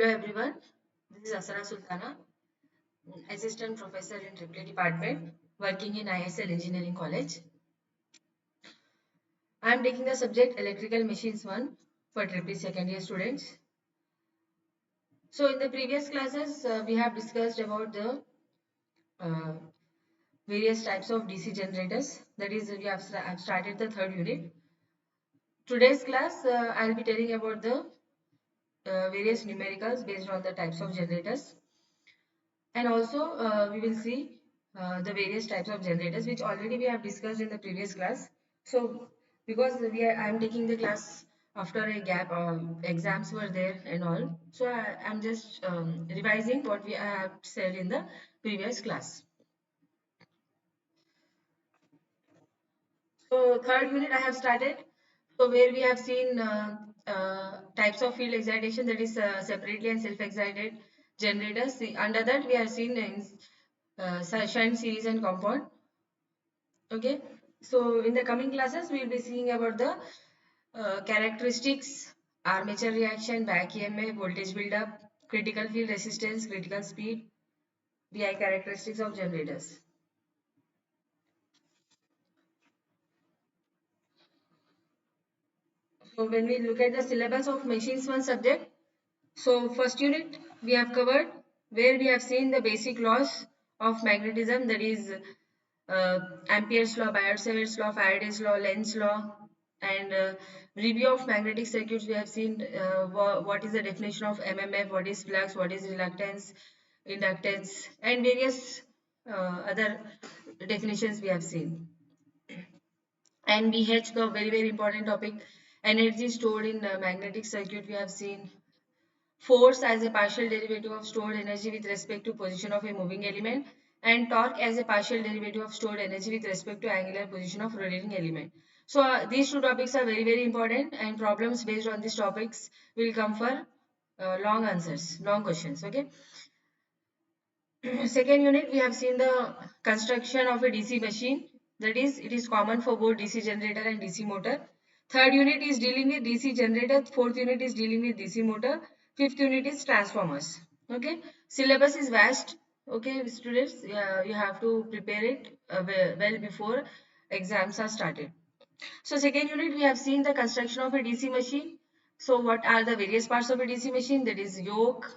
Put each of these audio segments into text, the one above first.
Hello everyone, this is Asra Sultana, Assistant Professor in Triple Department, working in ISL Engineering College. I am taking the subject Electrical Machines 1 for Triple second year students. So in the previous classes, we have discussed about the uh, various types of DC generators. That is, we have started the third unit. Today's class, I will be telling about the various numericals based on the types of generators. And also we will see the various types of generators which already we have discussed in the previous class. So because I am taking the class after a gap, exams were there and all. So I am just revising what we have said in the previous class. So third unit I have started. So where we have seen types of field excitation, that is separately and self-excited generators. Under that we have seen shunt, series and compound. Okay, so in the coming classes we will be seeing about the characteristics, armature reaction, back EMF, voltage buildup, critical field resistance, critical speed, VI characteristics of generators. So when we look at the syllabus of machines 1 subject, so first unit we have covered where we have seen the basic laws of magnetism, that is Ampere's law, Biot-Savart's law, Faraday's law, Lenz's law, and review of magnetic circuits. We have seen what is the definition of MMF, what is flux, what is reluctance, inductance, and various other definitions we have seen. And BH, the very important topic, energy stored in magnetic circuit. We have seen force as a partial derivative of stored energy with respect to position of a moving element, and torque as a partial derivative of stored energy with respect to angular position of rotating element. So these two topics are very important, and problems based on these topics will come for long answers, long questions. Okay. Second unit, we have seen the construction of a DC machine. That is, it is common for both DC generator and DC motor. Third unit is dealing with DC generator. Fourth unit is dealing with DC motor. Fifth unit is transformers. Okay. Syllabus is vast. Okay, students, you have to prepare it well before exams are started. So second unit, we have seen the construction of a DC machine. So what are the various parts of a DC machine? That is yoke,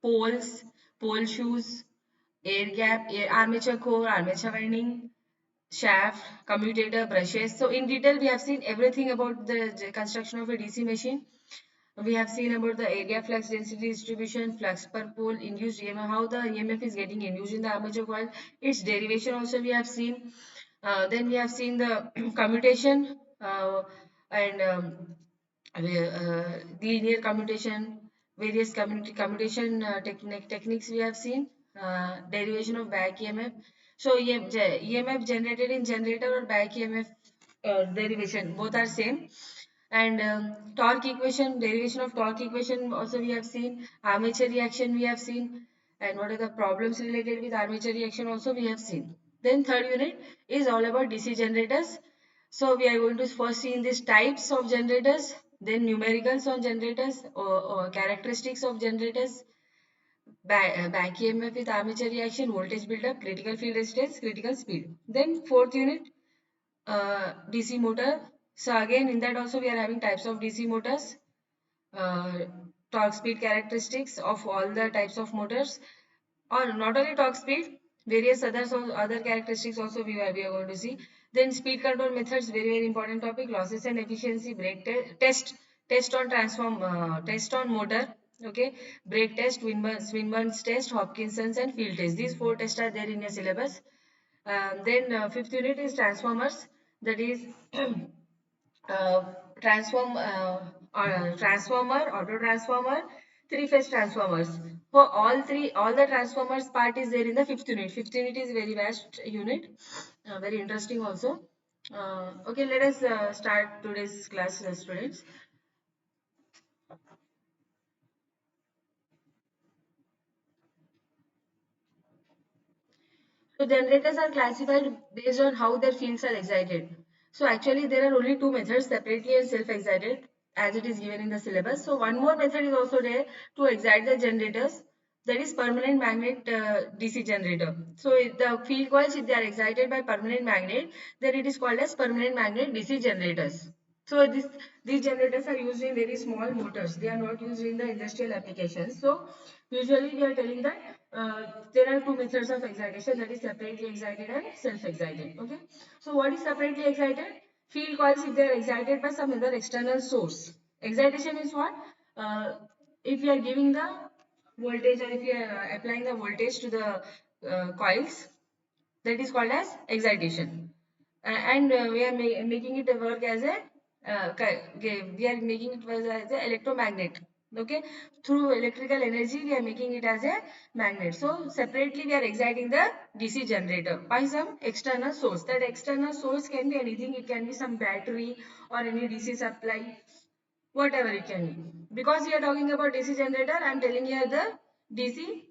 poles, pole shoes, air gap, armature core, armature winding, shaft, commutator, brushes. So in detail, we have seen everything about the construction of a DC machine. We have seen about the area flux density distribution, flux per pole, induced EMF, how the EMF is getting induced in the armature coil, its derivation also we have seen. Then we have seen the commutation and linear commutation, various commutation techniques we have seen, derivation of back EMF. So EMF generated in generator or back EMF derivation, both are same. And torque equation, derivation of torque equation also we have seen, armature reaction we have seen, and what are the problems related with armature reaction also we have seen. Then third unit is all about DC generators. So we are going to first see in these types of generators, then numericals on generators, or characteristics of generators, back EMF with armature reaction, voltage buildup, critical field resistance, critical speed. Then fourth unit, DC motor. So again in that also we are having types of DC motors, uh, torque speed characteristics of all the types of motors, or not only torque speed, various other characteristics also we are going to see. Then speed control methods, very important topic, losses and efficiency, brake test on test on motor. Okay, brake test, Swinburne's test, Hopkinson's and field test. These four tests are there in your syllabus. Then fifth unit is transformers. That is uh, transformer, auto transformer, three-phase transformers. For all the transformers part is there in the fifth unit. Fifth unit is very vast unit, very interesting also. Okay, let us start today's class, students. So generators are classified based on how their fields are excited. So actually there are only two methods, separately and self-excited. as it is given in the syllabus. So one more method is also there to excite the generators, that is permanent magnet DC generator. So if the field coils, if they are excited by permanent magnet, then it is called as permanent magnet DC generators. So these generators are used in very small motors. They are not used in the industrial applications. So usually we are telling that there are two methods of excitation, that is separately excited and self-excited. Okay. So what is separately excited? Field coils, if they are excited by some other external source. Excitation is what? Uh, if you are giving the voltage, or if you are applying the voltage to the coils, that is called as excitation. And we are making it work as a we are making it work as an electromagnet. Okay, through electrical energy we are making it as a magnet. So separately we are exciting the DC generator by some external source. That external source can be anything. It can be some battery or any DC supply, whatever it can be. Because we are talking about DC generator, I am telling here the DC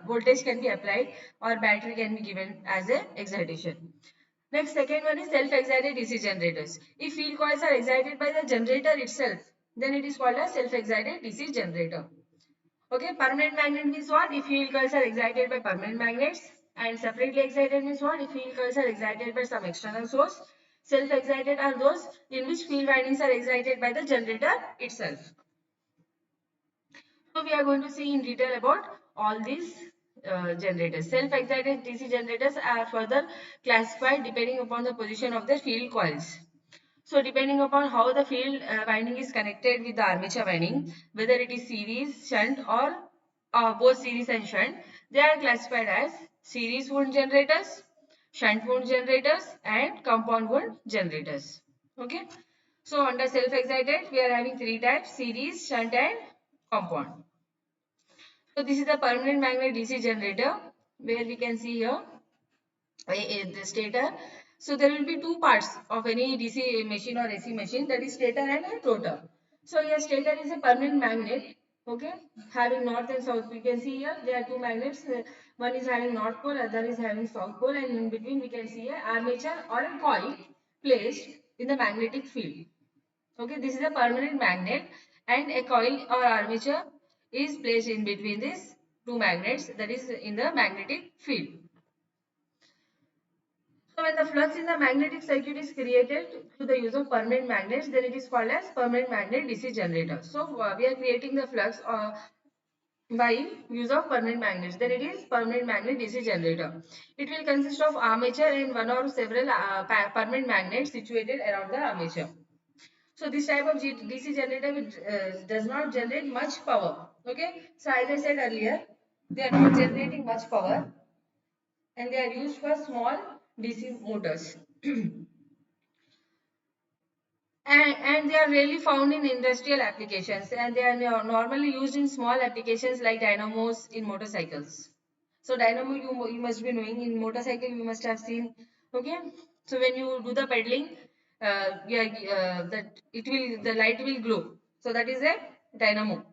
voltage can be applied or battery can be given as a excitation. Next, second one is self-excited DC generators. If field coils are excited by the generator itself, then it is called a self-excited DC generator. Okay, permanent magnet means what? If field coils are excited by permanent magnets, and separately excited means what? If field coils are excited by some external source. Self-excited are those in which field windings are excited by the generator itself. So we are going to see in detail about all these generators. Self-excited DC generators are further classified depending upon the position of the field coils. So depending upon how the field winding is connected with the armature winding, whether it is series, shunt or both series and shunt, they are classified as series wound generators, shunt wound generators and compound wound generators. Okay. So under self-excited, we are having three types: series, shunt and compound. So this is the permanent magnet DC generator, where we can see here the stator. So there will be two parts of any DC machine or AC machine, that is stator and a rotor. So here stator is a permanent magnet, okay, having north and south. We can see here there are two magnets. One is having north pole, other is having south pole, and in between we can see a armature or a coil placed in the magnetic field. Okay, this is a permanent magnet, and a coil or armature is placed in between these two magnets, that is in the magnetic field. So when the flux in the magnetic circuit is created through the use of permanent magnets, then it is called as permanent magnet DC generator. So we are creating the flux by use of permanent magnets. Then it is permanent magnet DC generator. It will consist of armature and one or several permanent magnets situated around the armature. So this type of DC generator does not generate much power. Okay. So as I said earlier, they are not generating much power, and they are used for small DC motors. And they are rarely found in industrial applications, and they are normally used in small applications like dynamos in motorcycles. So dynamo you must be knowing, in motorcycle you must have seen. Okay. So when you do the pedaling, that it will, the light will glow. So that is a dynamo.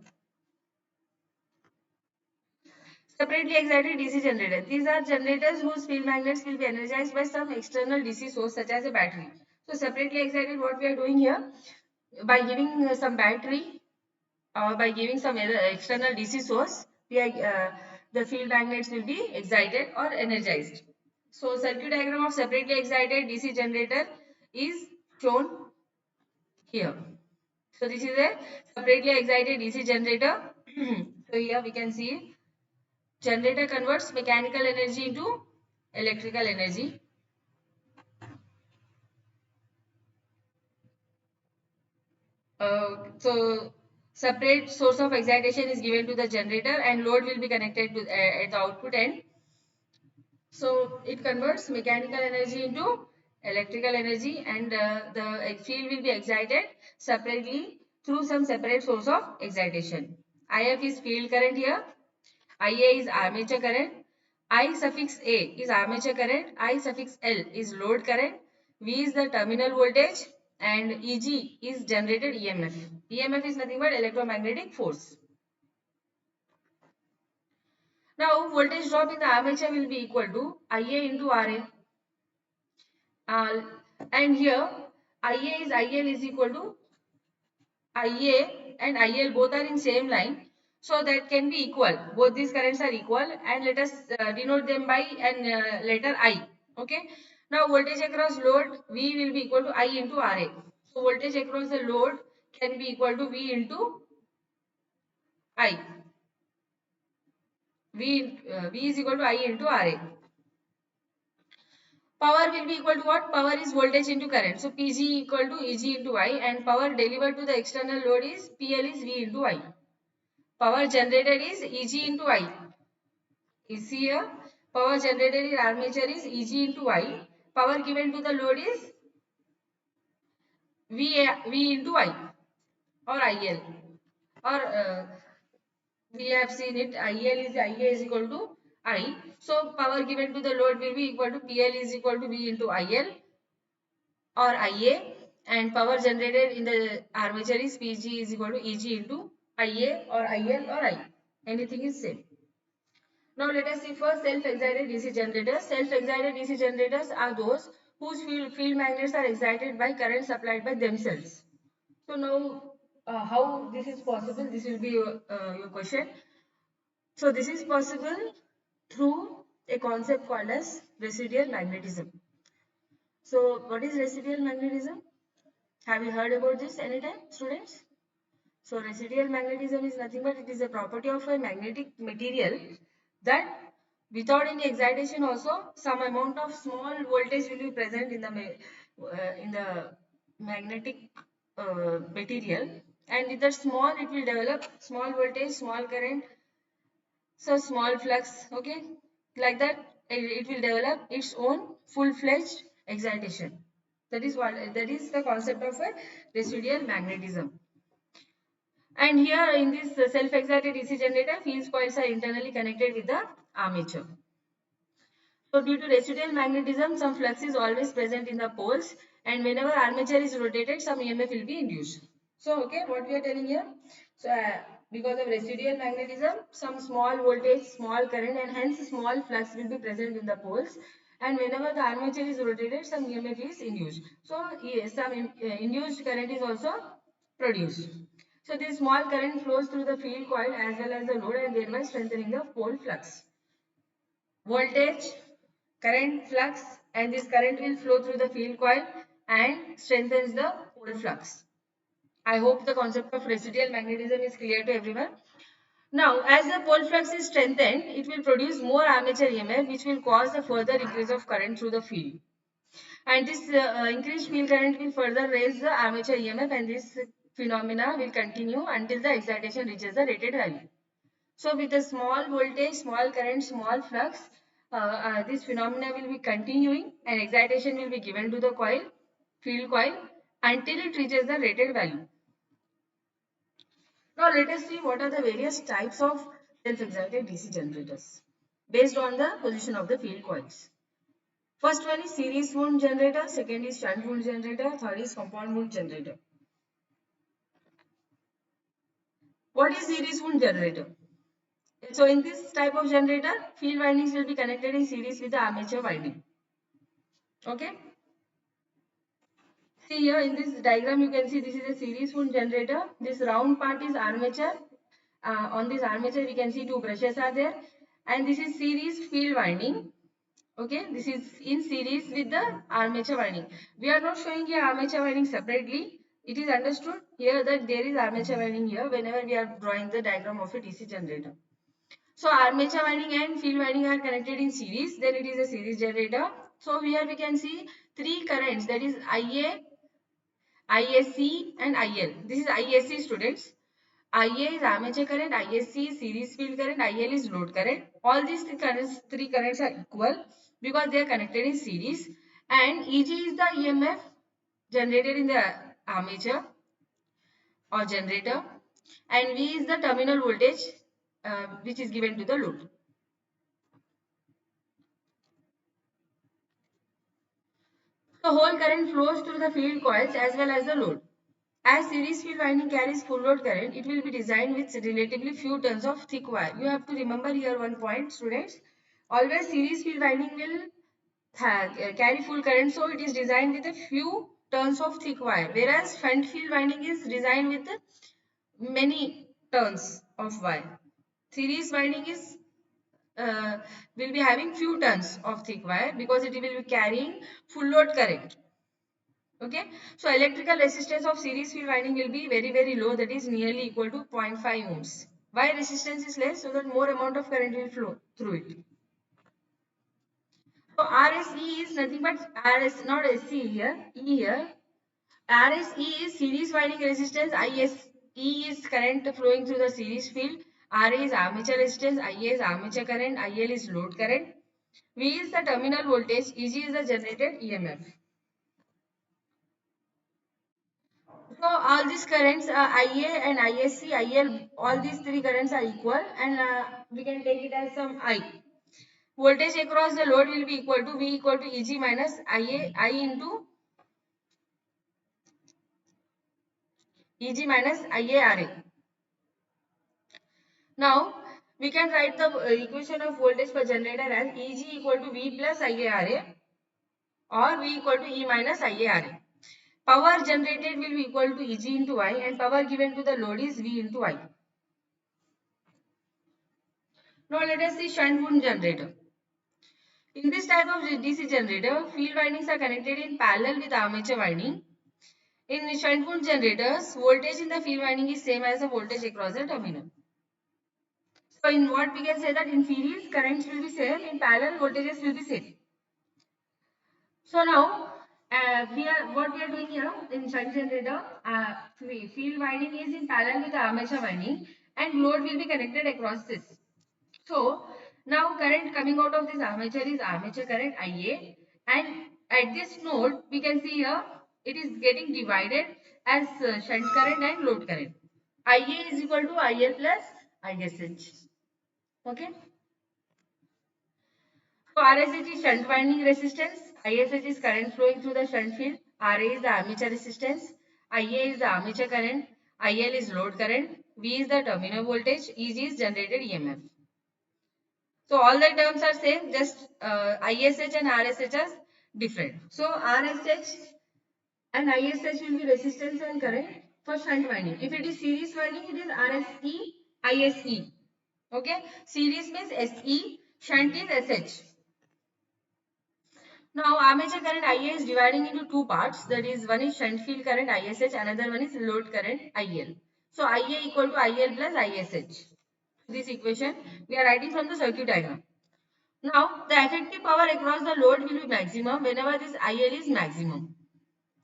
Separately excited DC generator. These are generators whose field magnets will be energized by some external DC source such as a battery. So separately excited, what we are doing here, by giving some battery or by giving some external DC source, the field magnets will be excited or energized. So circuit diagram of separately excited DC generator is shown here. So this is a separately excited DC generator. So here we can see generator converts mechanical energy into electrical energy. So separate source of excitation is given to the generator and load will be connected to at the output end. So it converts mechanical energy into electrical energy, and the field will be excited separately through some separate source of excitation. IF is field current here, IA is armature current, I suffix A is armature current, I suffix L is load current, V is the terminal voltage, and EG is generated EMF. EMF is nothing but electromagnetic force. Now voltage drop in the armature will be equal to IA into RA. And here IA is IL is equal to IA and IL both are in same line, so that can be equal. Both these currents are equal, and let us denote them by an letter I. Okay. Now voltage across load V will be equal to I into RA. So voltage across the load can be equal to V into I. V is equal to I into RA. Power will be equal to what? Power is voltage into current. So PG equal to EG into I, and power delivered to the external load is PL is V into I. Power generated is EG into I. Is here power generated in armature is EG into I. Power given to the load is V into I or IL. Or we have seen it IL is IA is equal to I. So power given to the load will be equal to PL is equal to V into IL or IA, and power generated in the armature is PG is equal to EG into IA or IL or I. Anything is same. Now let us see first self-excited DC generators. Self-excited DC generators are those whose field magnets are excited by current supplied by themselves. So now how this is possible? This will be your question. So this is possible through a concept called as residual magnetism. So what is residual magnetism? Have you heard about this anytime, students? So residual magnetism is nothing but it is a property of a magnetic material that without any excitation also some amount of small voltage will be present in the magnetic material, and with that small it will develop small voltage, small current, so small flux. Okay, like that it will develop its own full-fledged excitation. That is the concept of a residual magnetism. And here in this self-excited DC generator, field coils are internally connected with the armature. So due to residual magnetism, some flux is always present in the poles, and whenever armature is rotated, some EMF will be induced. So okay, what we are telling here? So because of residual magnetism, some small voltage, small current, and hence small flux will be present in the poles. And whenever the armature is rotated, some EMF is induced. So yes, some induced current is also produced. So this small current flows through the field coil as well as the load, and thereby strengthening the pole flux. Voltage, current, flux, and this current will flow through the field coil and strengthens the pole flux. I hope the concept of residual magnetism is clear to everyone. Now, as the pole flux is strengthened, it will produce more armature EMF, which will cause a further increase of current through the field. And this increased field current will further raise the armature EMF, and this phenomena will continue until the excitation reaches the rated value. So with a small voltage, small current, small flux, this phenomena will be continuing, and excitation will be given to the coil, field coil, until it reaches the rated value. Now let us see what are the various types of self-excited DC generators based on the position of the field coils. First one is series wound generator, second is shunt wound generator, third is compound wound generator. What is series wound generator? So in this type of generator, field windings will be connected in series with the armature winding. Okay. See here in this diagram you can see this is a series wound generator. This round part is armature. On this armature we can see two brushes are there, and this is series field winding. Okay, this is in series with the armature winding. We are not showing here armature winding separately. It is understood here that there is armature winding here whenever we are drawing the diagram of a DC generator. So armature winding and field winding are connected in series, then it is a series generator. So here we can see three currents, that is IA, ISC and IL. This is ISC, students. IA is armature current, ISC is series field current, IL is load current. All these three currents are equal because they are connected in series. And EG is the EMF generated in the armature or generator, and V is the terminal voltage which is given to the load. The whole current flows through the field coils as well as the load. As series field winding carries full load current, it will be designed with relatively few turns of thick wire. You have to remember here one point, students. Always series field winding will carry full current, so it is designed with a few turns of thick wire, whereas shunt field winding is designed with many turns of wire. Series winding is uh, will be having few turns of thick wire because it will be carrying full load current. Okay, so electrical resistance of series field winding will be very low, that is nearly equal to 0.5 ohms. Why resistance is less? So that more amount of current will flow through it. So RSE is nothing but RS, not SC here, E here. RSE is series winding resistance, ISE is current flowing through the series field, RA is armature resistance, IA is armature current, IL is load current, V is the terminal voltage, EG is the generated EMF. So all these currents, IA and ISC, IL, all these three currents are equal, and we can take it as some I. Voltage across the load will be equal to V equal to EG minus IA, I into EG minus IARA. Now we can write the equation of voltage per generator as EG equal to V plus IARA or V equal to E minus IARA. Power generated will be equal to EG into I, and power given to the load is V into I. Now let us see shunt wound generator. In this type of DC generator, field windings are connected in parallel with armature winding. In shunt wound generators, voltage in the field winding is same as the voltage across the terminal. So in what we can say that in series currents will be same, in parallel voltages will be same. So now what we are doing here in shunt generator, field winding is in parallel with the armature winding, and load will be connected across this. So now current coming out of this armature is armature current IA, and at this node we can see here it is getting divided as shunt current and load current. IA is equal to IL plus ISH. Okay. So RSH is shunt winding resistance, ISH is current flowing through the shunt field, RA is the armature resistance, IA is the armature current, IL is load current, V is the terminal voltage, EG is generated EMF. So all the terms are same, just ISH and RSH are different. So RSH and ISH will be resistance and current for shunt winding. If it is series winding, it is RSE, ISE. Okay, series means SE, shunt is SH. Now armature current IA is dividing into two parts. That is, one is shunt field current ISH, another one is load current IL. So IA equal to IL plus ISH. This equation we are writing from the circuit diagram. Now the effective power across the load will be maximum whenever this IL is maximum.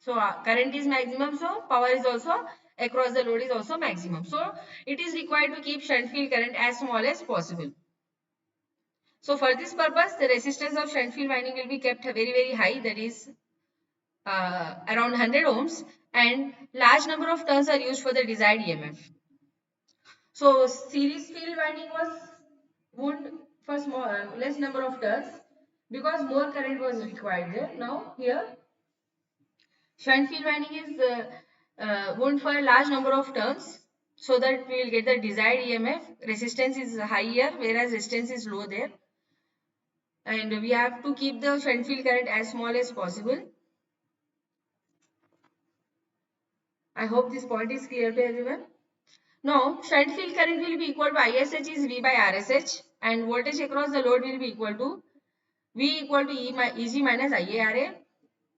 So current is maximum, so power is also across the load is also maximum. So it is required to keep shunt field current as small as possible. So for this purpose, the resistance of shunt field winding will be kept very high, that is around 100 ohms, and large number of turns are used for the desired EMF. So series field winding was would for small less number of turns because more current was required there. Now here shunt field winding is wound for a large number of turns so that we will get the desired EMF. Resistance is higher whereas resistance is low there, and we have to keep the shunt field current as small as possible. I hope this point is clear to everyone. Now shunt field current will be equal to ISH is V by RSH, and voltage across the load will be equal to V equal to EG minus IARA.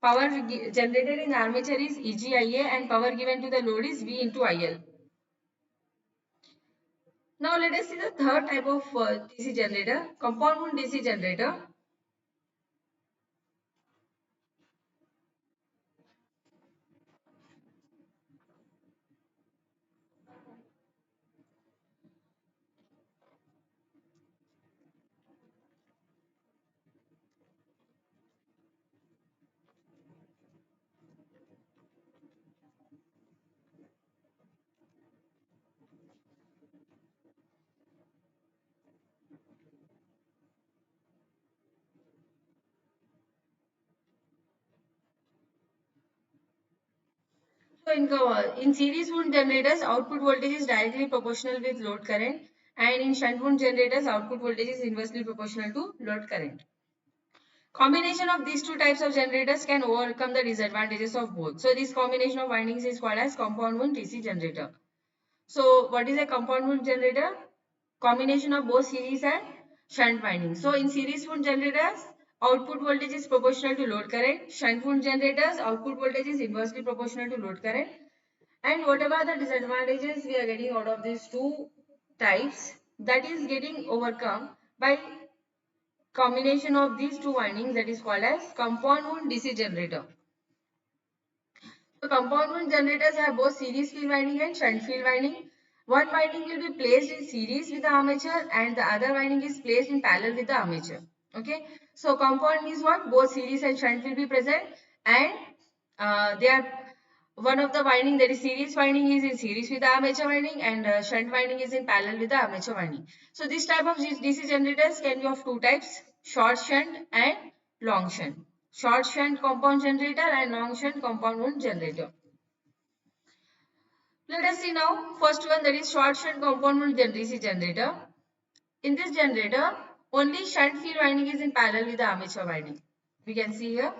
Power generated in armature is EGIA, and power given to the load is V into IL. Now let us see the third type of DC generator, compound wound DC generator. So in series wound generators, output voltage is directly proportional with load current, and in shunt wound generators, output voltage is inversely proportional to load current. Combination of these two types of generators can overcome the disadvantages of both. So this combination of windings is called as compound wound DC generator. So what is a compound wound generator? Combination of both series and shunt windings. So in series wound generators, output voltage is proportional to load current. Shunt wound generators, output voltage is inversely proportional to load current. And whatever the disadvantages we are getting out of these two types, that is getting overcome by combination of these two windings, that is called as compound wound DC generator. So compound wound generators have both series field winding and shunt field winding. One winding will be placed in series with the armature and the other winding is placed in parallel with the armature. Okay. So compound means what? Both series and shunt will be present, and they are one of the winding, that is series winding, is in series with the armature winding, and shunt winding is in parallel with the armature winding. So this type of DC generators can be of two types: short shunt and long shunt. Short shunt compound generator and long shunt compound wound generator. Let us see now first one, that is short shunt compound wound DC generator. In this generator, only shunt field winding is in parallel with the armature winding. We can see here.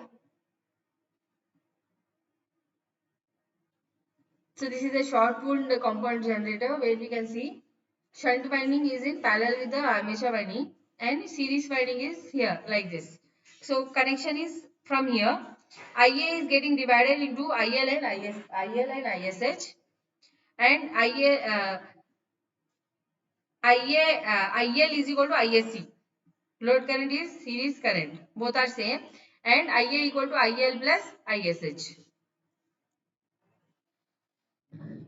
So this is a short wound compound generator where we can see shunt winding is in parallel with the armature winding and series winding is here like this. So connection is from here. IA is getting divided into IL and ISH, and IL is equal to ISC. Load current is series current. Both are same, and IA equal to IL plus ISH.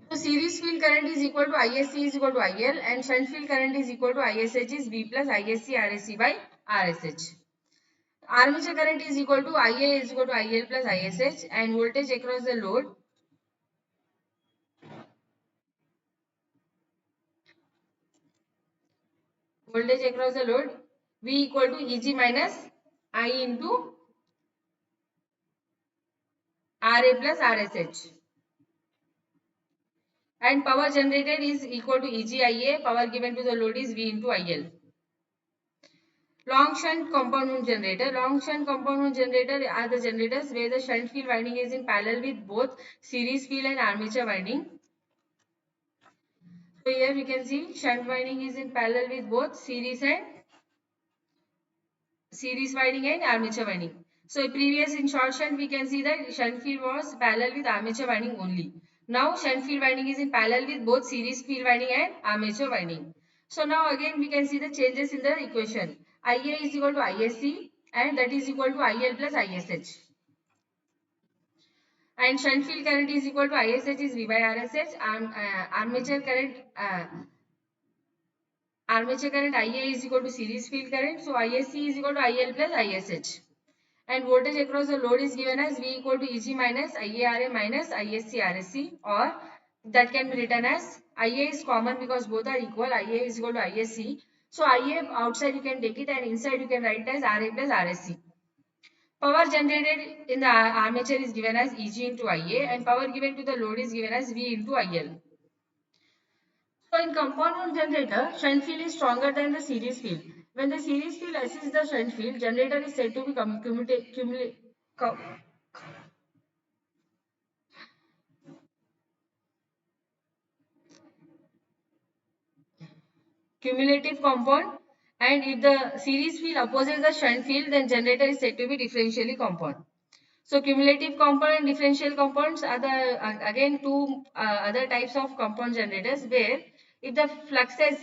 So series field current is equal to ISC is equal to IL, and shunt field current is equal to ISH is V plus ISC RSC by RSH. Armature current is equal to IA is equal to IL plus ISH, and voltage across the load V equal to EG minus I into RA plus RSH. And power generated is equal to EGIA, power given to the load is V into IL. Long shunt compound wound generator. Long shunt compound wound generator are the generators where the shunt field winding is in parallel with both series field and armature winding. So here we can see shunt winding is in parallel with both series winding and armature winding. So previous in short shunt we can see that shunt field was parallel with armature winding only. Now shunt field winding is in parallel with both series field winding and armature winding. So now again we can see the changes in the equation. IA is equal to ISC, and that is equal to IL plus ISH. And shunt field current is equal to ISH is V by RSH. Armature current IA is equal to series field current. So ISC is equal to IL plus ISH. And voltage across the load is given as V equal to EG minus IARA minus ISC RSC, or that can be written as IA is common because both are equal. IA is equal to ISC. So IA outside you can take it, and inside you can write it as RA plus RSC. Power generated in the armature is given as EG into IA, and power given to the load is given as V into IL. So in compound wound generator, shunt field is stronger than the series field. When the series field assists the shunt field, generator is said to be cumulative compound, and if the series field opposes the shunt field, then generator is said to be differentially compound. So cumulative compound and differential compounds are the again two other types of compound generators where if the fluxes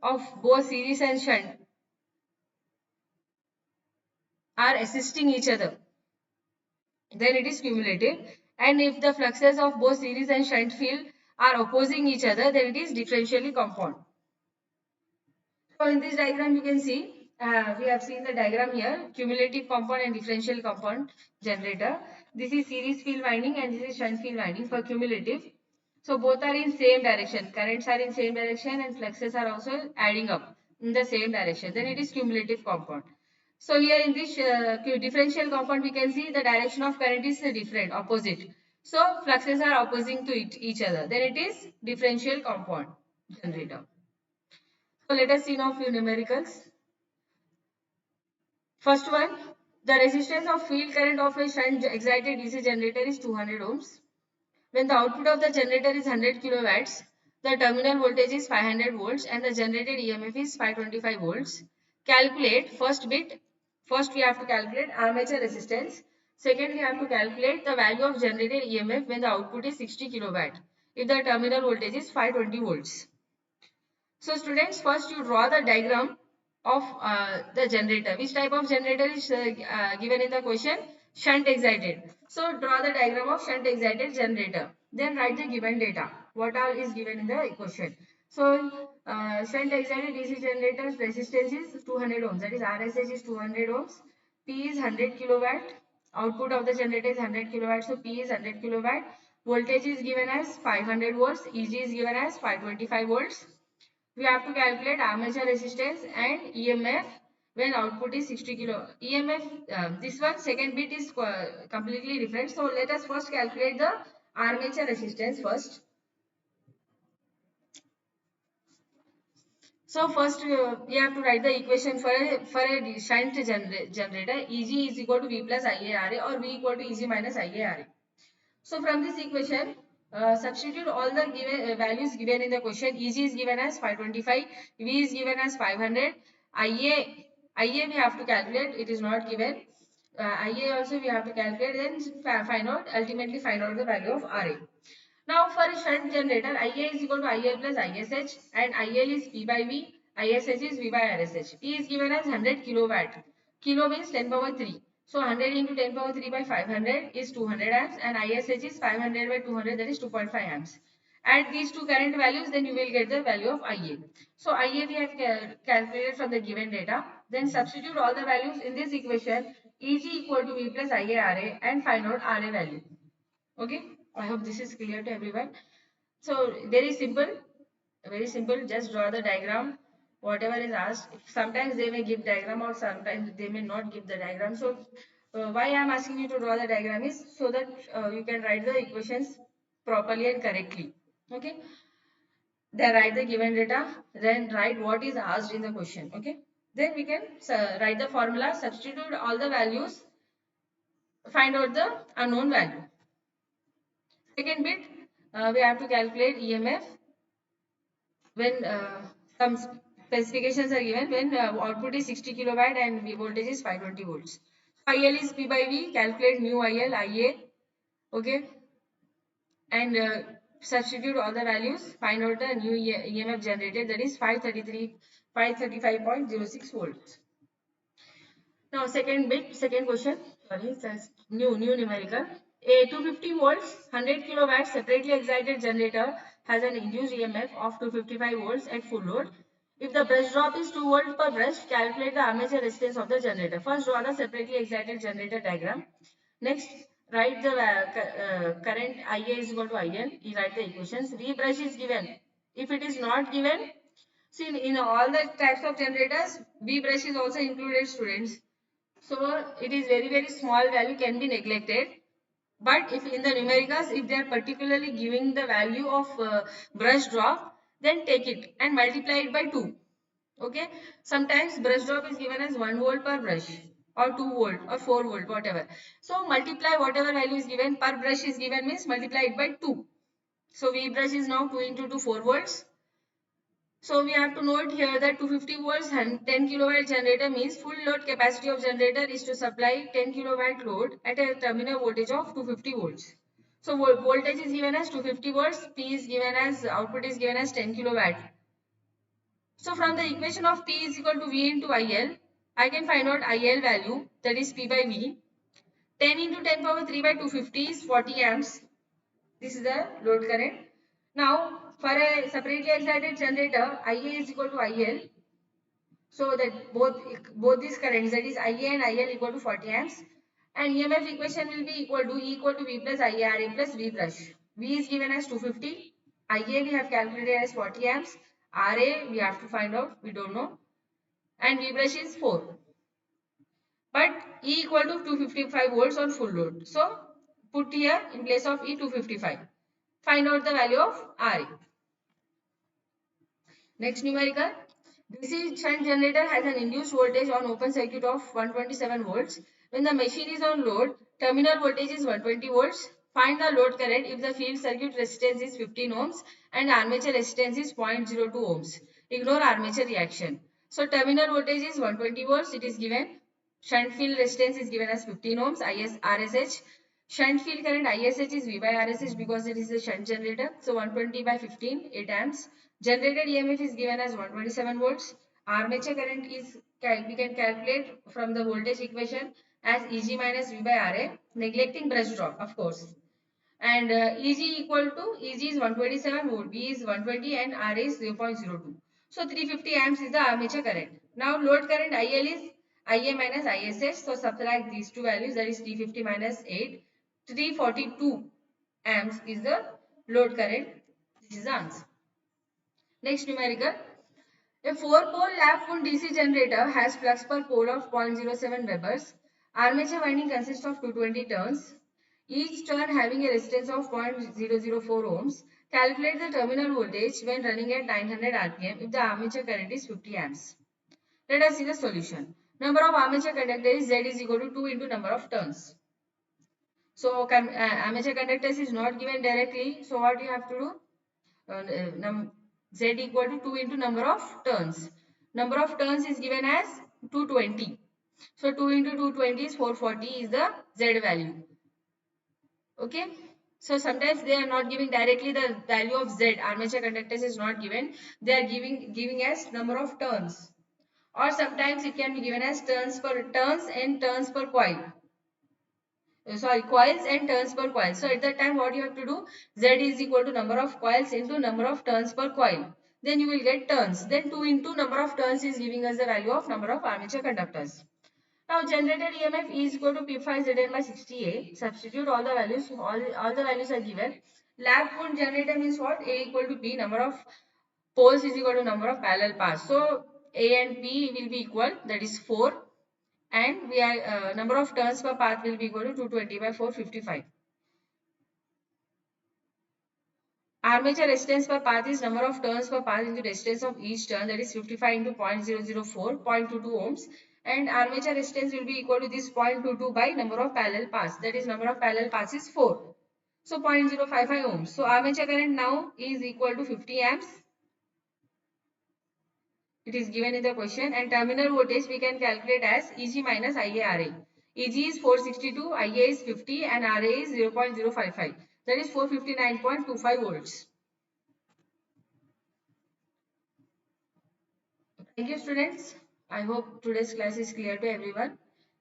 of both series and shunt are assisting each other, then it is cumulative, and if the fluxes of both series and shunt field are opposing each other, then it is differentially compound. So in this diagram you can see, we have seen the diagram here, cumulative compound and differential compound generator. This is series field winding and this is shunt field winding for cumulative. So both are in same direction, currents are in same direction and fluxes are also adding up in the same direction. Then it is cumulative compound. So here in this differential compound we can see the direction of current is different, opposite. So fluxes are opposing to each other. Then it is differential compound generator. So let us see now few numericals. First one, The resistance of field current of a shunt excited DC generator is 200 ohms. When the output of the generator is 100 kilowatts, the terminal voltage is 500 volts and the generated EMF is 525 volts. Calculate first bit. First we have to calculate armature resistance. Second we have to calculate the value of generated EMF when the output is 60 kilowatt. If the terminal voltage is 520 volts. So students, first you draw the diagram of the generator. Which type of generator is given in the question? Shunt excited. So draw the diagram of shunt excited generator. Then write the given data. What all is given in the question. So shunt excited DC generator's resistance is 200 ohms. That is RSH is 200 ohms. P is 100 kilowatt. Output of the generator is 100 kilowatt. So P is 100 kilowatt. Voltage is given as 500 volts. EG is given as 525 volts. We have to calculate armature resistance and EMF when output is 60 kilo. EMF, this one second bit is completely different. So let us first calculate the armature resistance first. So first we have to write the equation for a shunt generator. EG is equal to V plus IARA or V equal to EG minus IARA. So from this equation, substitute all the given values given in the question. EG is given as 525, V is given as 500, IA we have to calculate. It is not given. IA also we have to calculate. Then find out ultimately find out the value of RA. Now for a shunt generator, IA is equal to IL plus ISH and IL is P by V, ISH is V by RSH. P is given as 100 kilowatt. Kilo means 10 power 3. So 100 into 10 power 3 by 500 is 200 amps and ISH is 500 by 200, that is 2.5 amps. Add these two current values, then you will get the value of IA. So IA we have calculated from the given data. Then substitute all the values in this equation. EG equal to V plus IARA and find out RA value. Okay, I hope this is clear to everyone. So very simple, very simple. Just draw the diagram, whatever is asked. Sometimes they may give diagram or sometimes they may not give the diagram. So why I am asking you to draw the diagram is so that you can write the equations properly and correctly. Okay. Then write the given data. Then write what is asked in the question. Okay. Then we can write the formula, substitute all the values, find out the unknown value. Second bit, we have to calculate EMF when some specifications are given when output is 60 kilowatt and voltage is 520 volts. IL is P by V, calculate mu IL, IA, okay, and substitute all the values, find out the new EMF generated, that is 535.06 volts. Now second bit, second question, sorry, says new numerical. A 250 volts 100 kilowatt separately excited generator has an induced EMF of 255 volts at full load. If the brush drop is 2 volts per brush, calculate the armature resistance of the generator. First draw the separately excited generator diagram. Next write the current IA is equal to IL. You write the equations. V brush is given. If it is not given, see in all the types of generators, V brush is also included, students. So it is very small value, can be neglected. But if in the numericals, if they are particularly giving the value of brush drop, then take it and multiply it by 2. Okay. Sometimes brush drop is given as 1 volt per brush or 2 volt or 4 volt, whatever. So multiply whatever value is given per brush is given means multiply it by 2. So V brush is now 2 into 2, 4 volts. So we have to note here that 250 volts and 10 kilowatt generator means full load capacity of generator is to supply 10 kilowatt load at a terminal voltage of 250 volts. So voltage is given as 250 volts, P is given as output is given as 10 kilowatt. So from the equation of P is equal to V into IL, I can find out IL value, that is P by V. 10 into 10 power 3 by 250 is 40 amps. This is the load current. Now, for a separately excited generator, IA is equal to IL. So that both these currents, that is IA and IL equal to 40 amps. And EMF equation will be equal to E equal to V plus IARA plus V brush. V is given as 250. IA we have calculated as 40 amps. RA we have to find out, we don't know. And V brush is 4. But E equal to 255 volts on full load. So put here in place of E 255. Find out the value of RA. Next numerical. DC shunt generator has an induced voltage on open circuit of 127 volts. When the machine is on load, terminal voltage is 120 volts. Find the load current if the field circuit resistance is 15 ohms and armature resistance is 0.02 ohms. Ignore armature reaction. So terminal voltage is 120 volts. It is given. Shunt field resistance is given as 15 ohms. RSH. Shunt field current ISH is V by RSH because it is a shunt generator. So 120 by 15, 8 amps. Generated EMF is given as 127 volts. Armature current is we can calculate from the voltage equation as Eg minus V by Ra, neglecting brush drop, of course. And Eg equal to, Eg is 127 volt, V is 120 and Ra is 0.02. So 350 amps is the armature current. Now load current IL is Ia minus ISH. So subtract these two values, that is 350 minus 8. 342 amps is the load current. This is the answer. Next numerical. A 4-pole lap-wound DC generator has flux per pole of 0.07 Webers. Armature winding consists of 220 turns, each turn having a resistance of 0.004 ohms. Calculate the terminal voltage when running at 900 rpm if the armature current is 50 amps. Let us see the solution. Number of armature conductors Z is equal to 2 into number of turns. So armature conductors is not given directly. So what you have to do? Z equal to 2 into number of turns. Number of turns is given as 220. So 2 into 220 is 440 is the Z value. Okay. So sometimes they are not giving directly the value of Z. Armature conductance is not given. They are giving as number of turns. Or sometimes it can be given as turns and turns per coil. Coils and turns per coil. So at that time what you have to do, Z is equal to number of coils into number of turns per coil. Then you will get turns. Then 2 into number of turns is giving us the value of number of armature conductors. Now generated EMF is equal to P5 Zn by 60A. Substitute all the values. All the values are given. Lap wound generator means what? A equal to P. Number of poles is equal to number of parallel paths. So A and P will be equal. That is 4. And we are number of turns per path will be equal to 220 by 455. Armature resistance per path is number of turns per path into resistance of each turn, that is 55 into 0.004, 0.22 ohms, and armature resistance will be equal to this 0.22 by number of parallel paths, that is number of parallel paths is 4. So 0.055 ohms. So armature current now is equal to 50 amps. It is given in the question, and terminal voltage we can calculate as Eg minus IaRa. Eg is 462, Ia is 50 and Ra is 0.055. That is 459.25 volts. Thank you students. I hope today's class is clear to everyone.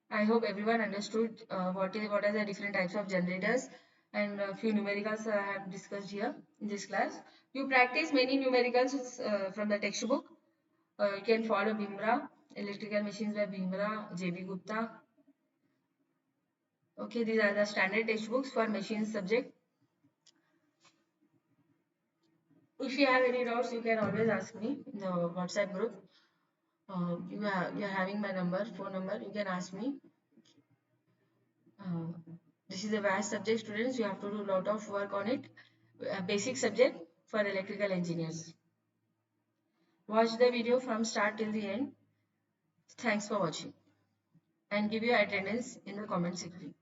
I hope everyone understood what are the different types of generators and a few numericals I have discussed here in this class. You practice many numericals from the textbook. You can follow Bimra, Electrical Machines by Bimra, J.B. Gupta. Okay, these are the standard textbooks for machines subject. If you have any doubts, you can always ask me in the WhatsApp group. You are having my number, phone number. You can ask me. Uh, this is a vast subject, students. You have to do a lot of work on it. A basic subject for electrical engineers. Watch the video from start till the end. Thanks for watching. And give your attendance in the comment section.